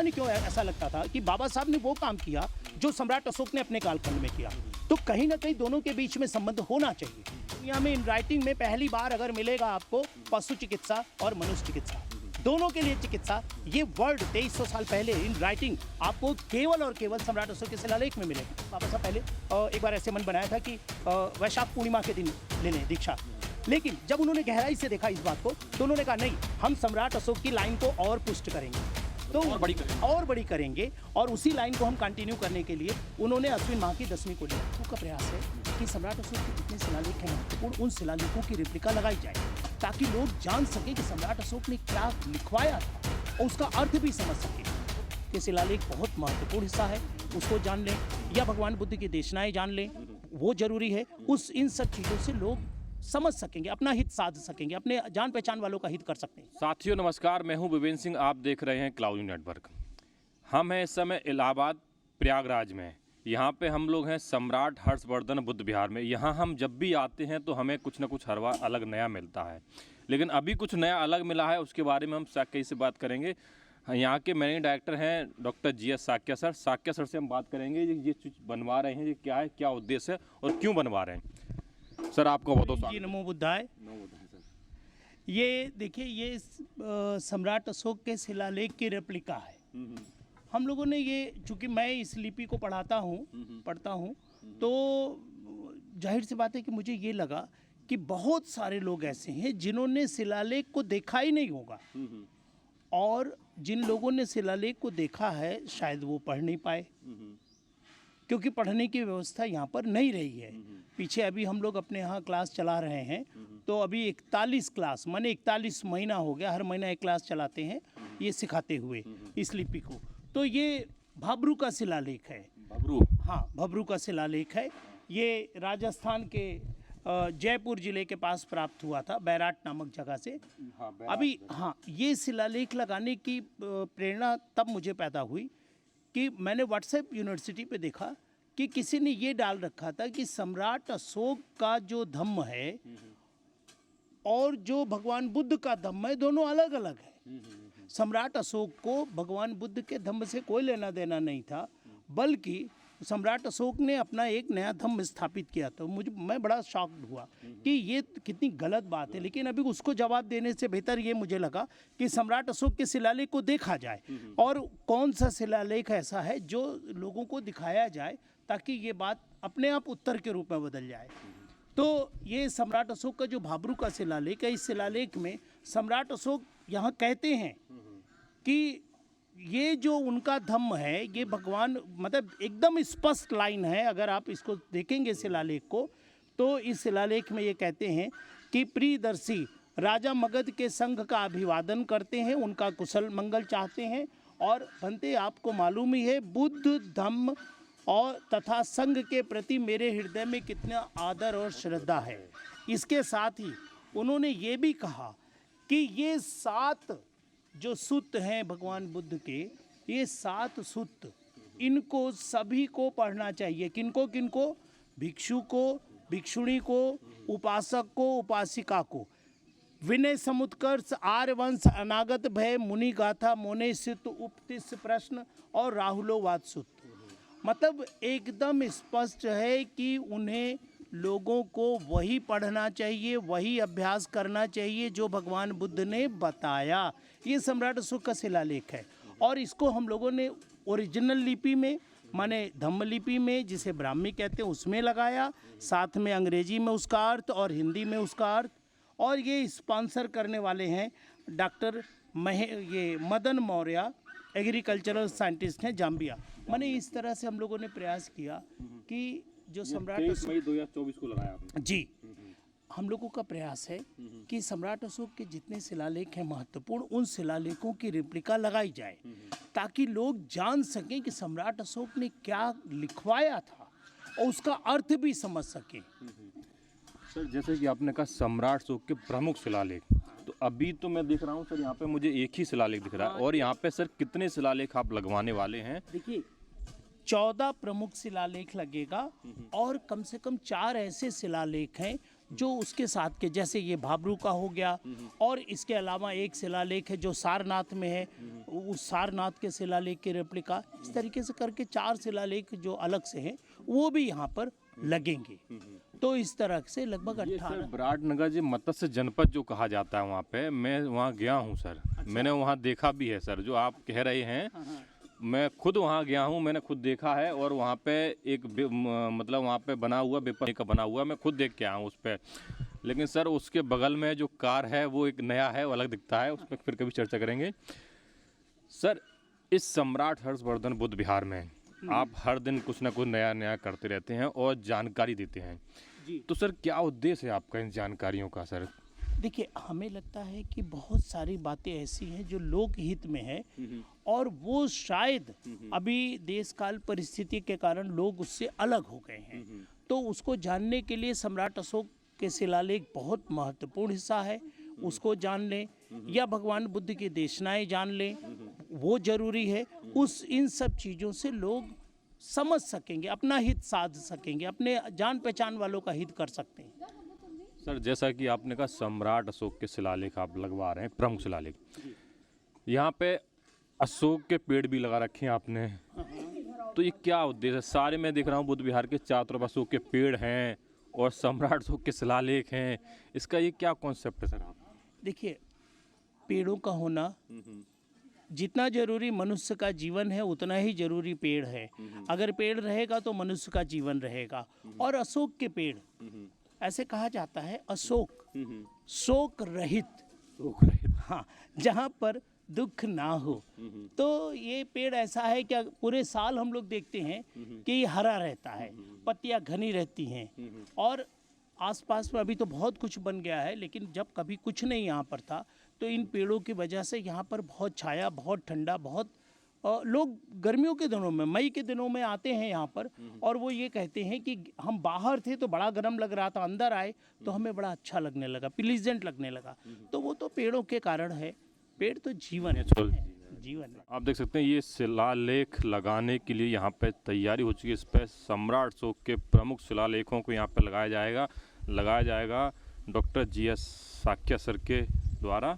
पता नहीं क्यों ऐसा लगता था कि बाबा साहब ने वो काम किया जो सम्राट अशोक ने अपने कालखंड में किया। तो कहीं ना कहीं दोनों के बीच में संबंध होना चाहिए। दुनिया में इन राइटिंग में पहली बार अगर मिलेगा आपको पशु चिकित्सा और मनुष्य चिकित्सा, दोनों के लिए चिकित्सा, ये वर्ड 2300 साल पहले इन राइटिंग आपको केवल और केवल सम्राट अशोक के शिलालेख में मिलेगा। बाबा साहब पहले एक बार ऐसे मन बनाया था कि वैशाख पूर्णिमा के दिन ले लें दीक्षा, लेकिन जब उन्होंने गहराई से देखा इस बात को तो उन्होंने कहा नहीं, हम सम्राट अशोक की लाइन को और पुष्ट करेंगे, तो और बड़ी करेंगे और उसी लाइन को हम कंटिन्यू करने के लिए उन्होंने अश्विन माह की 10वीं को लिया। का प्रयास है कि सम्राट अशोक के जितने शिलालेख हैं महत्वपूर्ण, उन शिलालेखों की रेप्लिका लगाई जाए ताकि लोग जान सकें कि सम्राट अशोक ने क्या लिखवाया था और उसका अर्थ भी समझ सकें। ये शिलालेख बहुत महत्वपूर्ण हिस्सा है, उसको जान लें या भगवान बुद्ध की देशनाएं जान लें, वो जरूरी है। इन सब चीज़ों से लोग समझ सकेंगे, अपना हित साध सकेंगे, अपने जान पहचान वालों का हित कर सकते हैं। साथियों नमस्कार, मैं हूं विवेन सिंह, आप देख रहे हैं क्लाउड नेटवर्क। हम हैं इस समय इलाहाबाद प्रयागराज में। यहाँ पे हम लोग हैं सम्राट हर्षवर्धन बुद्ध विहार में। यहाँ हम जब भी आते हैं तो हमें कुछ ना कुछ हर बार अलग नया मिलता है, लेकिन अभी कुछ नया अलग मिला है, उसके बारे में हम साक्य से बात करेंगे। यहाँ के मैनेजिंग डायरेक्टर हैं doctor GS Shakya sir. Shakya sir से हम बात करेंगे ये चीज़ बनवा रहे हैं, ये क्या है, क्या उद्देश्य है और क्यों बनवा रहे हैं। सर आपको बहुत जी नमो बुद्धाय। ये देखिए, ये सम्राट अशोक के शिलालेख की रेप्लिका है। हम लोगों ने ये, चूँकि मैं इस लिपि को पढ़ता हूँ, तो जाहिर सी बात है कि मुझे ये लगा कि बहुत सारे लोग ऐसे हैं जिन्होंने शिलालेख को देखा ही नहीं होगा, और जिन लोगों ने शिलालेख को देखा है शायद वो पढ़ नहीं पाए, क्योंकि पढ़ने की व्यवस्था यहाँ पर नहीं रही है। पीछे अभी हम लोग अपने यहाँ क्लास चला रहे हैं, तो अभी 41 क्लास, माने 41 महीना हो गया, हर महीना एक क्लास चलाते हैं ये सिखाते हुए इस लिपि को। तो ये भब्रू का शिलालेख है। हाँ, भब्रू का शिलालेख है। ये राजस्थान के जयपुर जिले के पास प्राप्त हुआ था, बैराट नामक जगह से। अभी हाँ, ये शिलालेख लगाने की प्रेरणा तब मुझे पैदा हुई कि मैंने व्हाट्सएप यूनिवर्सिटी पे देखा कि किसी ने ये डाल रखा था कि सम्राट अशोक का जो धम्म है और जो भगवान बुद्ध का धम्म है, दोनों अलग अलग है। सम्राट अशोक को भगवान बुद्ध के धम्म से कोई लेना देना नहीं था, बल्कि सम्राट अशोक ने अपना एक नया धम्म स्थापित किया। तो मैं बड़ा शॉक्ड हुआ कि ये कितनी गलत बात है। लेकिन अभी उसको जवाब देने से बेहतर ये मुझे लगा कि सम्राट अशोक के शिलालेख को देखा जाए और कौन सा शिलालेख ऐसा है जो लोगों को दिखाया जाए ताकि ये बात अपने आप उत्तर के रूप में बदल जाए। तो ये सम्राट अशोक का जो भाब्रू का शिलालेख है, इस शिलालेख में सम्राट अशोक यहाँ कहते हैं कि ये जो उनका धम्म है, ये भगवान, मतलब एकदम स्पष्ट लाइन है। अगर आप इसको देखेंगे शिलालेख को, तो इस शिलालेख में ये कहते हैं कि प्रियदर्शी राजा मगध के संघ का अभिवादन करते हैं, उनका कुशल मंगल चाहते हैं, और बनते आपको मालूम ही है बुद्ध धम्म और तथा संघ के प्रति मेरे हृदय में कितना आदर और श्रद्धा है। इसके साथ ही उन्होंने ये भी कहा कि ये 7 जो सूत्र हैं भगवान बुद्ध के, ये 7 सूत्र, इनको सभी को पढ़ना चाहिए। किनको किनको? भिक्षु को, भिक्षुणी को, उपासक को, उपासिका को। विनय समुत्कर्ष, आर्यवंश, अनागत भय, मुनि गाथा, मोनेसित, उपतिष्ठ प्रश्न और राहुलोवाद सूत्र। मतलब एकदम स्पष्ट है कि उन्हें लोगों को वही पढ़ना चाहिए, वही अभ्यास करना चाहिए जो भगवान बुद्ध ने बताया। ये सम्राट अशोक का शिलालेख है और इसको हम लोगों ने ओरिजिनल लिपि में, माने धम्म लिपि में, जिसे ब्राह्मी कहते हैं, उसमें लगाया, साथ में अंग्रेजी में उसका अर्थ और हिंदी में उसका अर्थ। और ये स्पॉन्सर करने वाले हैं डॉक्टर ये मदन मौर्य, एग्रीकल्चरल साइंटिस्ट हैं, जाम्बिया। माने इस तरह से हम लोगों ने प्रयास किया कि जो सम्राट 23 मई 2024 को लगाया आपने। जी, हम लोगों का प्रयास है कि सम्राट अशोक के जितने शिलालेख हैं महत्वपूर्ण, उन शिलालेखों की रेप्लिका लगाई जाए ताकि लोग जान सकें कि सम्राट अशोक ने क्या लिखवाया था और उसका अर्थ भी समझ सकें। सर जैसे कि आपने कहा सम्राट अशोक के प्रमुख शिलालेख, तो अभी तो मैं देख रहा हूँ सर यहाँ पे मुझे एक ही शिलालेख दिख रहा है, और यहाँ पे सर कितने शिलालेख आप लगवाने वाले हैं? देखिए, 14 प्रमुख शिलालेख लगेगा और कम से कम 4 ऐसे शिलालेख हैं जो उसके साथ के, जैसे ये भाबरू का हो गया, और इसके अलावा एक शिलालेख है जो सारनाथ में है, उस सारनाथ के शिलालेख की रेप्लिका, इस तरीके से करके 4 शिलालेख जो अलग से हैं वो भी यहाँ पर लगेंगे। तो इस तरह से लगभग ये सर 18। विराटनगर जी मत्स्य जनपद जो कहा जाता है वहाँ पे, मैं वहाँ गया हूँ सर। मैंने वहाँ देखा भी है सर, जो आप कह रहे हैं। मैं खुद वहाँ गया हूँ, मैंने खुद देखा है। और वहाँ पे एक मतलब वहाँ पे बना हुआ बेपनी का बना हुआ, मैं खुद देख के आया हूँ उस पर। लेकिन सर उसके बगल में जो कार है वो एक नया है, वो अलग दिखता है, उस पर फिर कभी चर्चा करेंगे। सर इस सम्राट हर्षवर्धन बुद्ध विहार में आप हर दिन कुछ ना कुछ नया नया करते रहते हैं और जानकारी देते हैं जी। तो सर क्या उद्देश्य है आपका इन जानकारियों का सर? देखिए, हमें लगता है कि बहुत सारी बातें ऐसी हैं जो लोक हित में है, और वो शायद अभी देश काल परिस्थिति के कारण लोग उससे अलग हो गए हैं। तो उसको जानने के लिए सम्राट अशोक के शिलालेख बहुत महत्वपूर्ण हिस्सा है, उसको जान लें, या भगवान बुद्ध की देशनाएं जान लें, वो जरूरी है। इन सब चीज़ों से लोग समझ सकेंगे, अपना हित साध सकेंगे, अपने जान पहचान वालों का हित कर सकते हैं। सर जैसा कि आपने कहा सम्राट अशोक के शिलालेख आप लगवा रहे हैं, प्रमुख शिलालेख, यहाँ पे अशोक के पेड़ भी लगा रखे हैं आपने, तो ये क्या उद्देश्य है? सारे मैं देख रहा हूँ बुद्ध विहार के चारों तरफ अशोक के पेड़ हैं और सम्राट अशोक के शिलालेख हैं, इसका ये क्या कॉन्सेप्ट है सर? आप देखिए, पेड़ों का होना जितना जरूरी मनुष्य का जीवन है उतना ही जरूरी पेड़ है। अगर पेड़ रहेगा तो मनुष्य का जीवन रहेगा। और अशोक के पेड़, ऐसे कहा जाता है अशोक शोक रहित, हाँ, जहाँ पर दुख ना हो। तो ये पेड़ ऐसा है कि पूरे साल हम लोग देखते हैं कि ये हरा रहता है, पत्तियां घनी रहती हैं, और आसपास में अभी तो बहुत कुछ बन गया है, लेकिन जब कभी कुछ नहीं यहाँ पर था तो इन पेड़ों की वजह से यहाँ पर बहुत छाया, बहुत ठंडा, बहुत लोग गर्मियों के दिनों में, मई के दिनों में आते हैं यहाँ पर, और वो ये कहते हैं कि हम बाहर थे तो बड़ा गर्म लग रहा था, अंदर आए तो हमें बड़ा अच्छा लगने लगा, प्लीजेंट लगने लगा। तो वो तो पेड़ों के कारण है। पेड़ तो जीवन है, जीवन है। आप देख सकते हैं ये शिलालेख लगाने के लिए यहाँ पे तैयारी हो चुकी है। इस पर सम्राट अशोक के प्रमुख शिलालेखों को यहाँ पे लगाया जाएगा डॉक्टर GS साक्या सर के द्वारा।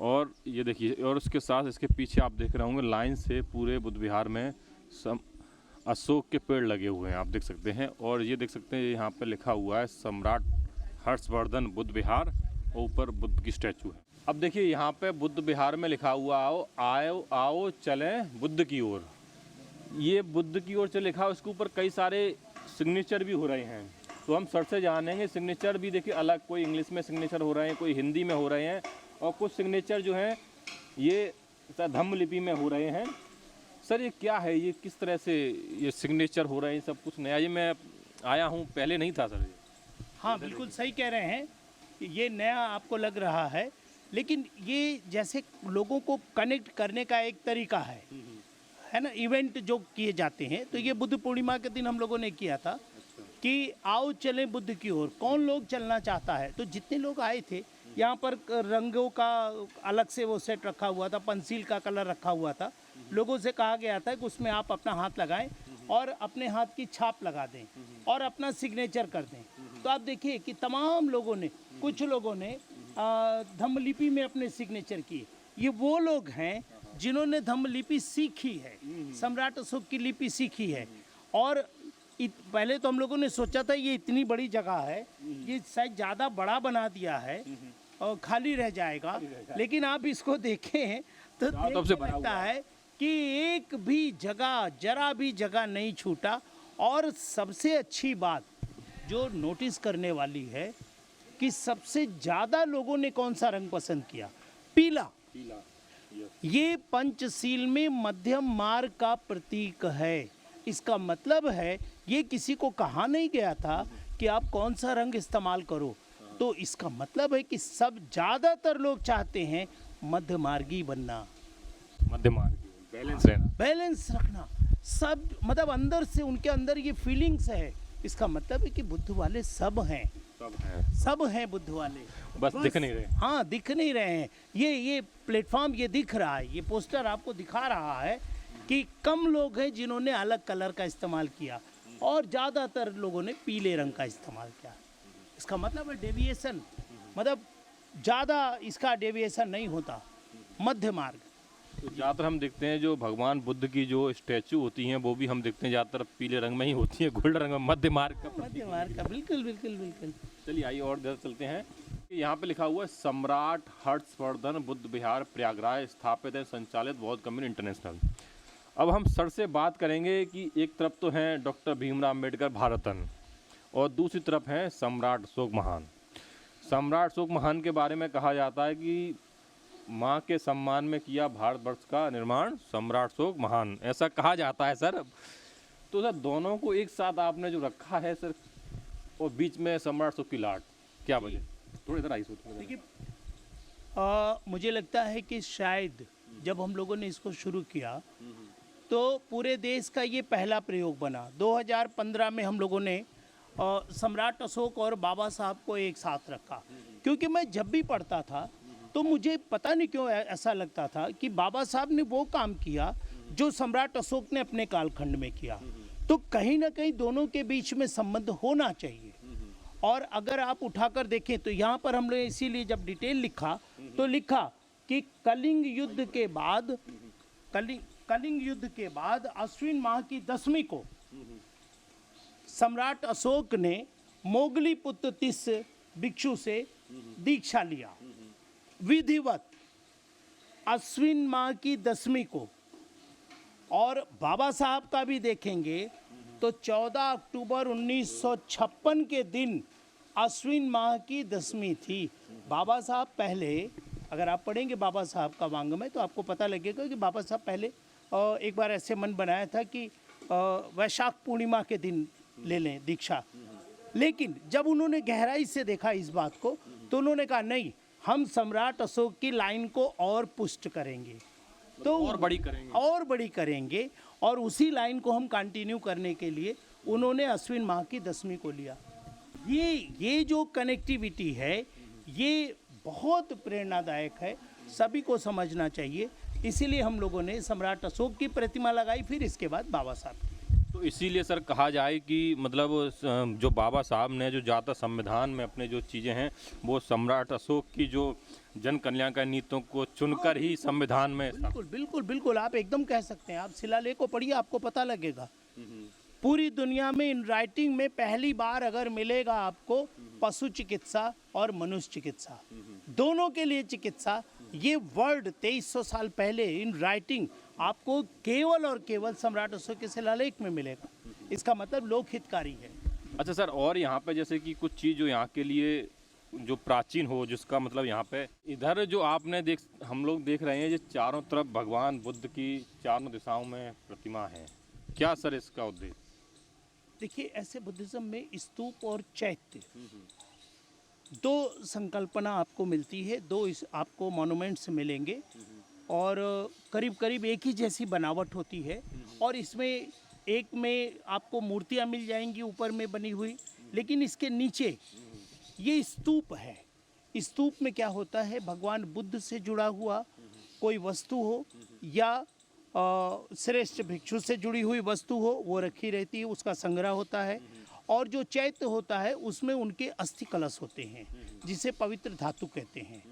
और ये देखिए, और उसके साथ इसके पीछे आप देख रहे होंगे लाइन से पूरे बुद्ध विहार में अशोक के पेड़ लगे हुए हैं, आप देख सकते हैं। और ये देख सकते हैं यहाँ पे लिखा हुआ है सम्राट हर्षवर्धन बुद्ध विहार, और ऊपर बुद्ध की स्टैचू है। अब देखिए यहाँ पे बुद्ध विहार में लिखा हुआ आओ चलें बुद्ध की ओर। ये बुद्ध की ओर से लिखा है, उसके ऊपर कई सारे सिग्नेचर भी हो रहे हैं। तो हम सर से जानेंगे, सिग्नेचर भी देखिए अलग, कोई इंग्लिश में सिग्नेचर हो रहे हैं, कोई हिंदी में हो रहे हैं, और कुछ सिग्नेचर जो हैं ये धम्म लिपि में हो रहे हैं। सर ये क्या है, ये किस तरह से ये सिग्नेचर हो रहे हैं? सब कुछ नया, ये मैं आया हूँ, पहले नहीं था सर। हाँ, बिल्कुल सही कह रहे हैं, ये नया आपको लग रहा है, लेकिन ये जैसे लोगों को कनेक्ट करने का एक तरीका है ना, इवेंट जो किए जाते हैं। तो ये बुद्ध पूर्णिमा के दिन हम लोगों ने किया था कि आओ चलें बुद्ध की ओर, कौन लोग चलना चाहता है। तो जितने लोग आए थे, यहाँ पर रंगों का अलग से वो सेट रखा हुआ था, पंसील का कलर रखा हुआ था। लोगों से कहा गया था कि उसमें आप अपना हाथ लगाएं और अपने हाथ की छाप लगा दें और अपना सिग्नेचर कर दें। तो आप देखिए कि तमाम लोगों ने, कुछ लोगों ने धम्म लिपि में अपने सिग्नेचर किए। ये वो लोग हैं जिन्होंने धम्म लिपि सीखी है, सम्राट अशोक की लिपि सीखी है। और पहले तो हम लोगों ने सोचा था ये इतनी बड़ी जगह है, ये शायद ज़्यादा बड़ा बना दिया है और खाली रह जाएगा, लेकिन आप इसको देखें तो लगता है कि एक भी जगह, जरा भी जगह नहीं छूटा। और सबसे अच्छी बात जो नोटिस करने वाली है कि सबसे ज़्यादा लोगों ने कौन सा रंग पसंद किया? पीला। ये पंचशील में मध्यम मार्ग का प्रतीक है। इसका मतलब है ये किसी को कहा नहीं गया था कि आप कौन सा रंग इस्तेमाल करो। तो इसका मतलब है कि सब ज़्यादातर लोग चाहते हैं मध्यमार्गी बनना, मध्यमार्गी, बैलेंस रहना, बैलेंस रखना। सब मतलब अंदर से उनके अंदर ये फीलिंग्स है। इसका मतलब है कि बुद्ध वाले सब हैं, सब हैं बुद्ध वाले, बस दिख नहीं रहे। हाँ, दिख नहीं रहे हैं। ये प्लेटफॉर्म ये दिख रहा है, ये पोस्टर आपको दिखा रहा है कि कम लोग हैं जिन्होंने अलग कलर का इस्तेमाल किया और ज़्यादातर लोगों ने पीले रंग का इस्तेमाल किया। इसका मतलब है डेविएशन, मतलब ज़्यादा इसका डेविएशन नहीं होता, मध्य मार्ग। तो ज़्यादातर हम देखते हैं जो भगवान बुद्ध की जो स्टैचू होती हैं वो भी हम देखते हैं ज़्यादातर पीले रंग में ही होती है, गोल्डन रंग में, मध्य मार्ग का। मध्य मार्ग का, बिल्कुल बिल्कुल बिल्कुल। चलिए आइए और इधर चलते हैं। यहाँ पे लिखा हुआ है सम्राट हर्षवर्धन बुद्ध विहार प्रयागराज, स्थापित है संचालित बौद्ध कम्युनिटी इंटरनेशनल। अब हम सर से बात करेंगे कि एक तरफ तो हैं डॉक्टर भीमराव अम्बेडकर भारत रत्न और दूसरी तरफ हैं सम्राट अशोक महान। सम्राट अशोक महान के बारे में कहा जाता है कि माँ के सम्मान में किया भारतवर्ष का निर्माण सम्राट अशोक महान, ऐसा कहा जाता है सर। तो सर दोनों को एक साथ आपने जो रखा है सर, और बीच में सम्राट अशोक की लाट, क्या वजह? थोड़ी इधर आई सोच। देखिए, मुझे लगता है कि शायद जब हम लोगों ने इसको शुरू किया तो पूरे देश का ये पहला प्रयोग बना। 2015 में हम लोगों ने सम्राट अशोक और बाबा साहब को एक साथ रखा, क्योंकि मैं जब भी पढ़ता था तो मुझे पता नहीं क्यों ऐसा लगता था कि बाबा साहब ने वो काम किया जो सम्राट अशोक ने अपने कालखंड में किया, तो कहीं ना कहीं दोनों के बीच में संबंध होना चाहिए। और अगर आप उठाकर देखें तो यहाँ पर हमने इसीलिए जब डिटेल लिखा तो लिखा कि कलिंग युद्ध के बाद अश्विन माह की 10वीं को सम्राट अशोक ने मोगली पुत्र तिस भिक्षु से दीक्षा लिया विधिवत अश्विन माह की 10वीं को। और बाबा साहब का भी देखेंगे तो 14 अक्टूबर 1956 के दिन अश्विन माह की 10वीं थी। बाबा साहब पहले, अगर आप पढ़ेंगे बाबा साहब का वांग्मय तो आपको पता लगेगा कि बाबा साहब पहले एक बार ऐसे मन बनाया था कि वैशाख पूर्णिमा के दिन ले लें दीक्षा, लेकिन जब उन्होंने गहराई से देखा इस बात को तो उन्होंने कहा नहीं, हम सम्राट अशोक की लाइन को और पुष्ट करेंगे, तो और बड़ी करेंगे और उसी लाइन को हम कंटिन्यू करने के लिए उन्होंने अश्विन माह की 10वीं को लिया। ये जो कनेक्टिविटी है ये बहुत प्रेरणादायक है, सभी को समझना चाहिए। इसीलिए हम लोगों ने सम्राट अशोक की प्रतिमा लगाई, फिर इसके बाद बाबा साहब की। तो इसीलिए सर कहा जाए कि मतलब जो बाबा साहब ने जो ज़्यादा संविधान में अपने जो चीज़ें हैं वो सम्राट अशोक की जो जन कल्याणकारी नीतियों को चुनकर ही संविधान में। बिल्कुल बिल्कुल बिल्कुल, आप एकदम कह सकते हैं। आप शिलालेख को पढ़िए, आपको पता लगेगा। पूरी दुनिया में इन राइटिंग में पहली बार अगर मिलेगा आपको पशु चिकित्सा और मनुष्य चिकित्सा, दोनों के लिए चिकित्सा, ये वर्ड 2300 साल पहले इन राइटिंग आपको केवल और केवल सम्राट अशोक के शिलालेख में मिलेगा। इसका मतलब लोक हितकारी है। अच्छा सर, और यहाँ पे जैसे कि कुछ चीज़ जो यहाँ के लिए जो प्राचीन हो, जिसका मतलब यहाँ पे इधर जो आपने हम लोग देख रहे हैं, ये चारों तरफ भगवान बुद्ध की चारों दिशाओं में प्रतिमा है, क्या सर इसका उद्देश्य? देखिए, ऐसे बुद्धिज्म में स्तूप और चैत्य दो संकल्पना आपको मिलती है, दो इस आपको मॉन्यूमेंट्स मिलेंगे और करीब करीब एक ही जैसी बनावट होती है। और इसमें एक में आपको मूर्तियां मिल जाएंगी ऊपर में बनी हुई, लेकिन इसके नीचे ये स्तूप है। स्तूप में क्या होता है, भगवान बुद्ध से जुड़ा हुआ कोई वस्तु हो या श्रेष्ठ भिक्षु से जुड़ी हुई वस्तु हो, वो रखी रहती है, उसका संग्रह होता है। और जो चैत्य होता है उसमें उनके अस्थि कलश होते हैं, जिसे पवित्र धातु कहते हैं।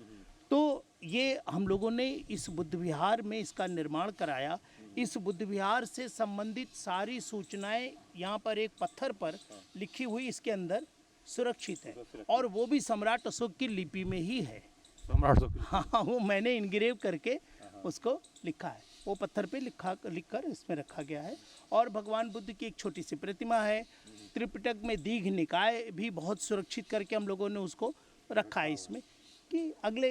तो ये हम लोगों ने इस बुद्ध विहार में इसका निर्माण कराया। इस बुद्ध विहार से संबंधित सारी सूचनाएं यहाँ पर एक पत्थर पर लिखी हुई इसके अंदर सुरक्षित है, और वो भी सम्राट अशोक की लिपि में ही है। सम्राट अशोक? हाँ, वो मैंने इनग्रेव करके उसको लिखा है, वो पत्थर पे लिखकर इसमें रखा गया है। और भगवान बुद्ध की एक छोटी सी प्रतिमा है। त्रिपिटक में दीघ निकाय भी बहुत सुरक्षित करके हम लोगों ने उसको रखा है इसमें, कि अगले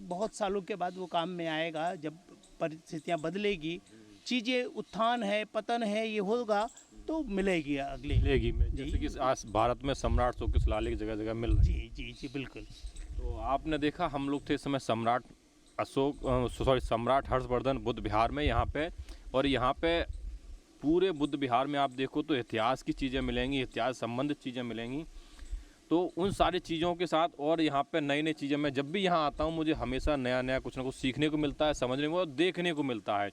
बहुत सालों के बाद वो काम में आएगा। जब परिस्थितियाँ बदलेगी, चीज़ें उत्थान है पतन है ये होगा तो मिलेगी में, जैसे कि आज भारत में सम्राट अशोक की शिलालेख जगह जगह मिल रही है। जी जी जी बिल्कुल। तो आपने देखा, हम लोग थे इस समय सम्राट हर्षवर्धन बुद्ध विहार में यहाँ पे, और यहाँ पे पूरे बुद्ध विहार में आप देखो तो इतिहास की चीज़ें मिलेंगी, इतिहास संबंधित चीज़ें मिलेंगी। तो उन सारी चीज़ों के साथ और यहाँ पे नई नई चीज़ें, मैं जब भी यहाँ आता हूँ मुझे हमेशा नया नया कुछ ना कुछ सीखने को मिलता है, समझने को और देखने को मिलता है।